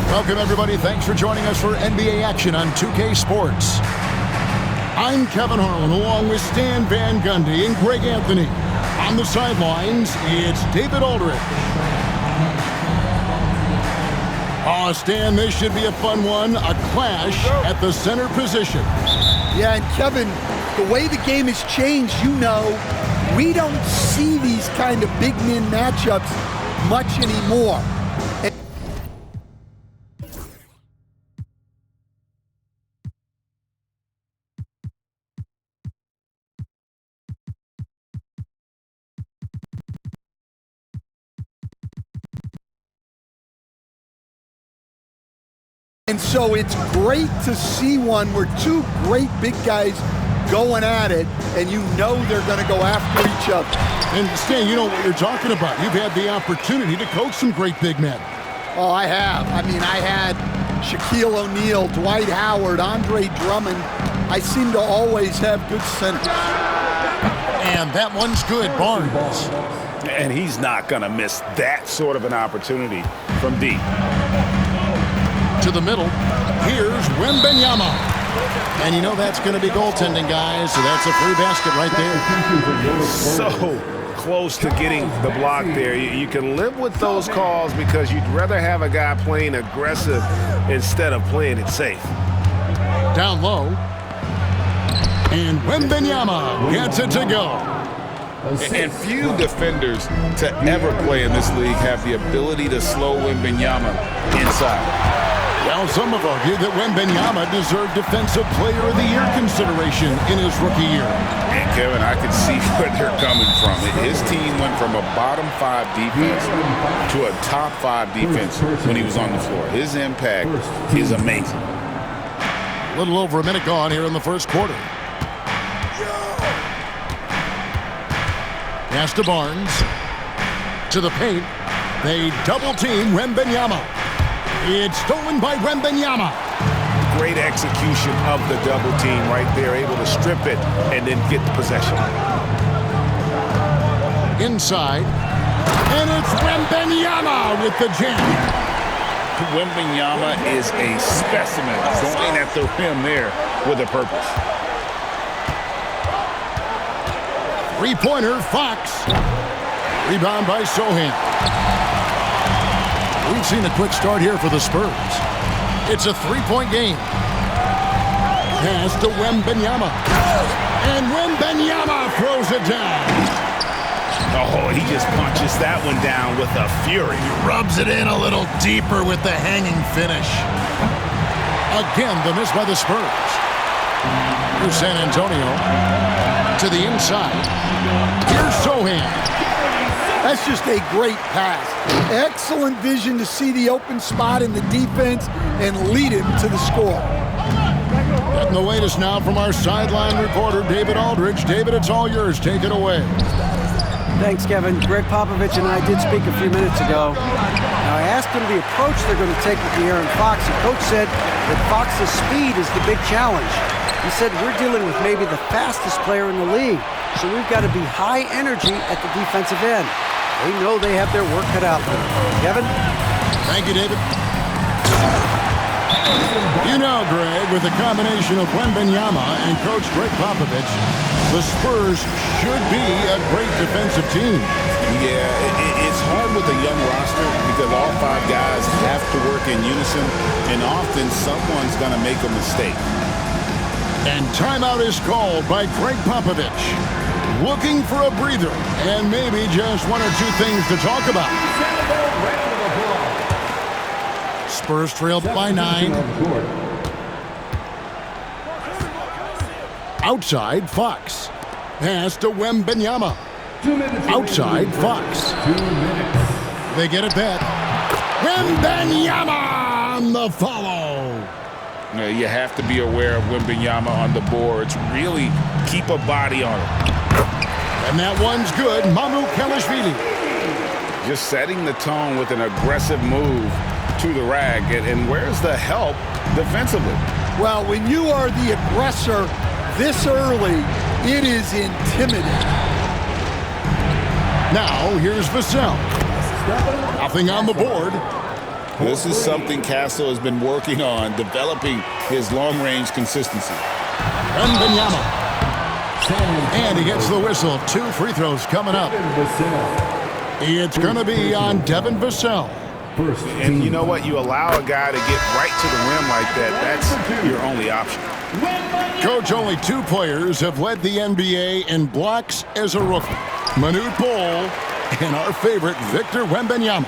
Welcome, everybody. Thanks for joining us for NBA action on 2K Sports. I'm Kevin Harlan, along with Stan Van Gundy and Greg Anthony. On the sidelines, it's David Aldridge. Oh, Stan, this should be a fun one. A clash at the center position. Yeah, and Kevin, the way the game has changed, we don't see these kind of big men matchups much anymore. And so it's great to see one where two great big guys going at it, and they're going to go after each other. And Stan, you know what you're talking about. You've had the opportunity to coach some great big men. Oh, I have. I had Shaquille O'Neal, Dwight Howard, Andre Drummond. I seem to always have good centers. And that one's good, Barnes. And he's not going to miss that sort of an opportunity from deep. To the middle, here's Wemby. And that's going to be goaltending, guys, so that's a free basket right there. So close to getting the block there. You can live with those calls because you'd rather have a guy playing aggressive instead of playing it safe. Down low. And Wemby gets it to go. And few defenders to ever play in this league have the ability to slow Wemby inside. Well, some have argued that Wemby deserved Defensive Player of the Year consideration in his rookie year. And Kevin, I can see where they're coming from. His team went from a bottom 5 defense to a top 5 defense when he was on the floor. His impact is amazing. A little over a minute gone here in the first quarter. Pass to Barnes. To the paint. They double team Wemby. It's stolen by Wemby. Great execution of the double team right there, able to strip it and then get the possession. Inside, and it's Wemby with the jam. Wemby is a specimen, going at the rim there with a purpose. Three-pointer, Fox. Rebound by Sohan. We've seen a quick start here for the Spurs. It's a 3-point game. Pass to Wemby. And Wemby throws it down. Oh, he just punches that one down with a fury. He rubs it in a little deeper with the hanging finish. Again, the miss by the Spurs. Here's San Antonio. To the inside. Here's Sohan. That's just a great pass. Excellent vision to see the open spot in the defense and lead him to the score. Getting the latest now from our sideline reporter, David Aldridge. David, it's all yours. Take it away. Thanks, Kevin. Greg Popovich and I did speak a few minutes ago. Now, I asked him the approach they're going to take with the Aaron Fox, and Coach said that Fox's speed is the big challenge. He said, we're dealing with maybe the fastest player in the league, so we've got to be high energy at the defensive end. They know they have their work cut out for them. Kevin? Thank you, David. Greg, with a combination of Wemby and Coach Greg Popovich, the Spurs should be a great defensive team. Yeah, it's hard with a young roster because all 5 guys have to work in unison, and often someone's going to make a mistake. And timeout is called by Greg Popovich. Looking for a breather and maybe just 1 or 2 things to talk about. Spurs trailed by 9. Outside, Fox. Pass to Wemby. Outside, Fox. They get it back. Wemby on the follow. You have to be aware of Wemby on the boards. Really keep a body on it. And that one's good. Mamu Kelishvili. Just setting the tone with an aggressive move to the rag. And where's the help defensively? Well, when you are the aggressor this early, it is intimidating. Now, here's Vassell. Nothing on the board. This is something Castle has been working on, developing his long-range consistency. Wembanyama. And he gets the whistle. 2 free throws coming up. It's going to be on Devin Vassell. And you know what? You allow a guy to get right to the rim like that. That's your only option. Coach, only 2 players have led the NBA in blocks as a rookie. Manute Bol and our favorite, Victor Wembanyama.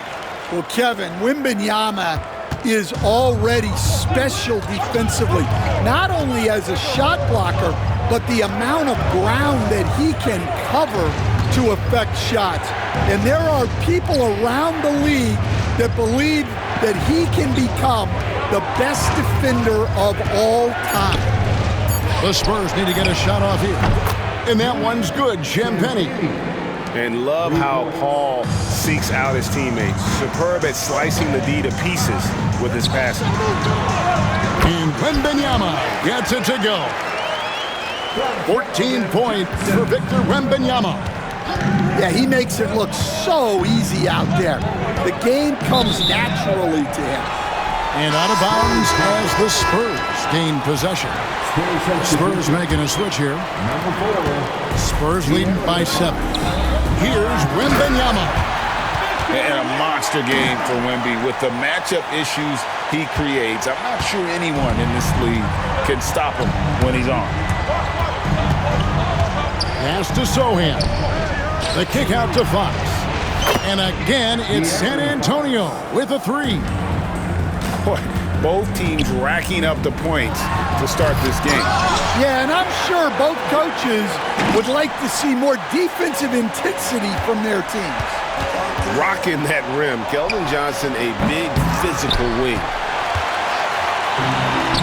Well, Kevin, Wembanyama is already special defensively, not only as a shot blocker, but the amount of ground that he can cover to affect shots. And there are people around the league that believe that he can become the best defender of all time. The Spurs need to get a shot off here. And that one's good, Champagnie. And love how Paul seeks out his teammates. Superb at slicing the D to pieces with his passing. And Wembanyama gets it to go. 14 points for Victor Wembanyama. Yeah, he makes it look so easy out there. The game comes naturally to him. And out of bounds as the Spurs gain possession. Spurs making a switch here. Spurs leading by 7. Here's Wembanyama. And a monster game for Wemby with the matchup issues he creates. I'm not sure anyone in this league can stop him when he's on. Pass to Sohan. The kick out to Fox. And again, it's San Antonio with a 3. Boy, both teams racking up the points to start this game. Yeah, and I'm sure both coaches would like to see more defensive intensity from their teams. Rocking that rim. Keldon Johnson, a big physical wing.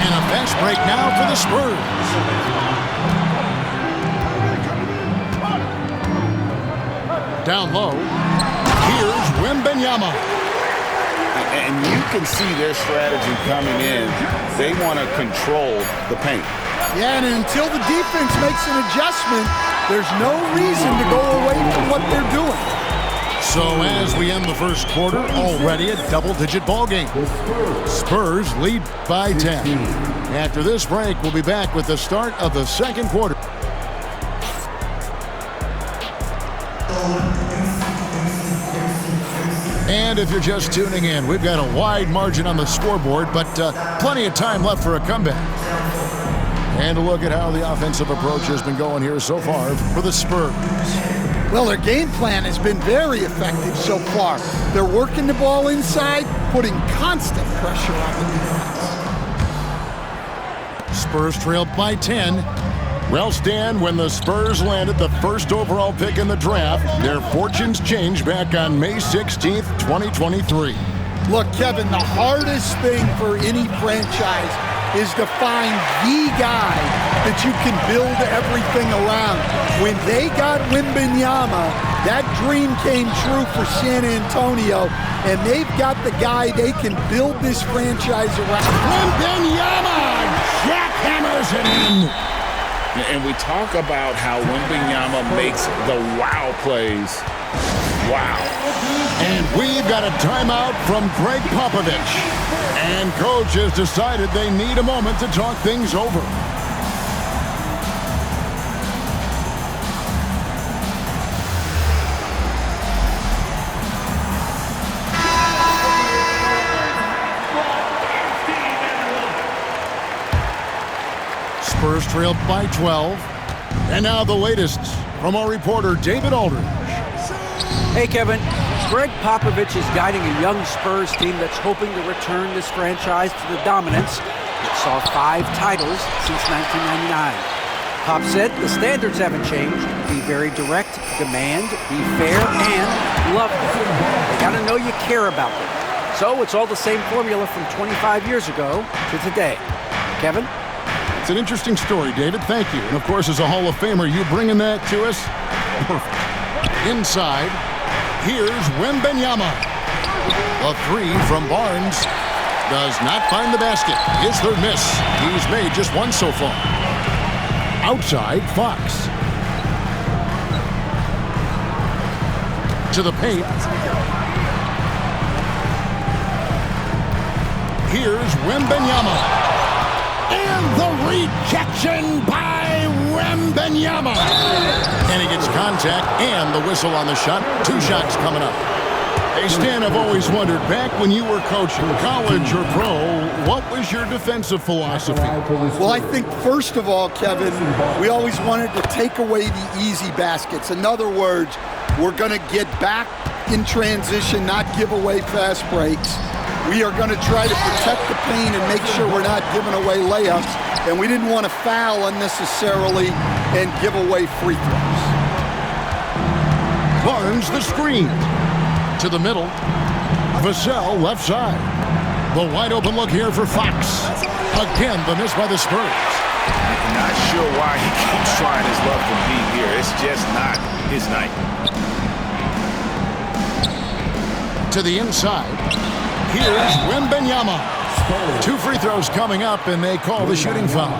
And a fast break now for the Spurs. Down low. Here's Wembanyama. And you can see their strategy coming in. They want to control the paint. Yeah, and until the defense makes an adjustment, there's no reason to go away from what they're doing. So as we end the first quarter, already a double-digit ball game. Spurs lead by 10. After this break, we'll be back with the start of the second quarter. And if you're just tuning in, we've got a wide margin on the scoreboard, but plenty of time left for a comeback. And a look at how the offensive approach has been going here so far for the Spurs. Well, their game plan has been very effective so far. They're working the ball inside, putting constant pressure on the defense. Spurs trailed by 10. Well, Stan, when the Spurs landed the first overall pick in the draft, their fortunes changed back on May 16th, 2023. Look, Kevin, the hardest thing for any franchise is to find the guy that you can build everything around. When they got Wembanyama, that dream came true for San Antonio, and they've got the guy they can build this franchise around. Wembanyama jackhammers it in. And we talk about how Wembanyama makes the wow plays. Wow. And we've got a timeout from Greg Popovich. And coach has decided they need a moment to talk things over. Spurs trailed by 12. And now the latest from our reporter, David Aldridge. Hey, Kevin. Greg Popovich is guiding a young Spurs team that's hoping to return this franchise to the dominance that saw 5 titles since 1999. Pop said the standards haven't changed. Be very direct, demand, be fair, and love them. They got to know you care about them. So it's all the same formula from 25 years ago to today. Kevin? It's an interesting story, David. Thank you. And, of course, as a Hall of Famer, you bringing that to us? Perfect. Inside, here's Wembanyama. A 3 from Barnes does not find the basket. His third miss. He's made just 1 so far. Outside, Fox. To the paint. Here's Wembenyama. And the rejection by Wembenyama. And he gets contact and the whistle on the shot. 2 shots coming up. Hey, Stan, I've always wondered, back when you were coaching, college or pro, what was your defensive philosophy? Well, I think, first of all, Kevin, we always wanted to take away the easy baskets. In other words, we're going to get back in transition, not give away fast breaks. We are going to try to protect the paint and make sure we're not giving away layups. And we didn't want to foul unnecessarily and give away free throws. Barnes the screen. To the middle. Vassell left side. The wide open look here for Fox. Again, the miss by the Spurs. Not sure why he keeps trying his luck from deep here. It's just not his night. To the inside. Here's Wembenyama. 2 free throws coming up, and they call the shooting foul.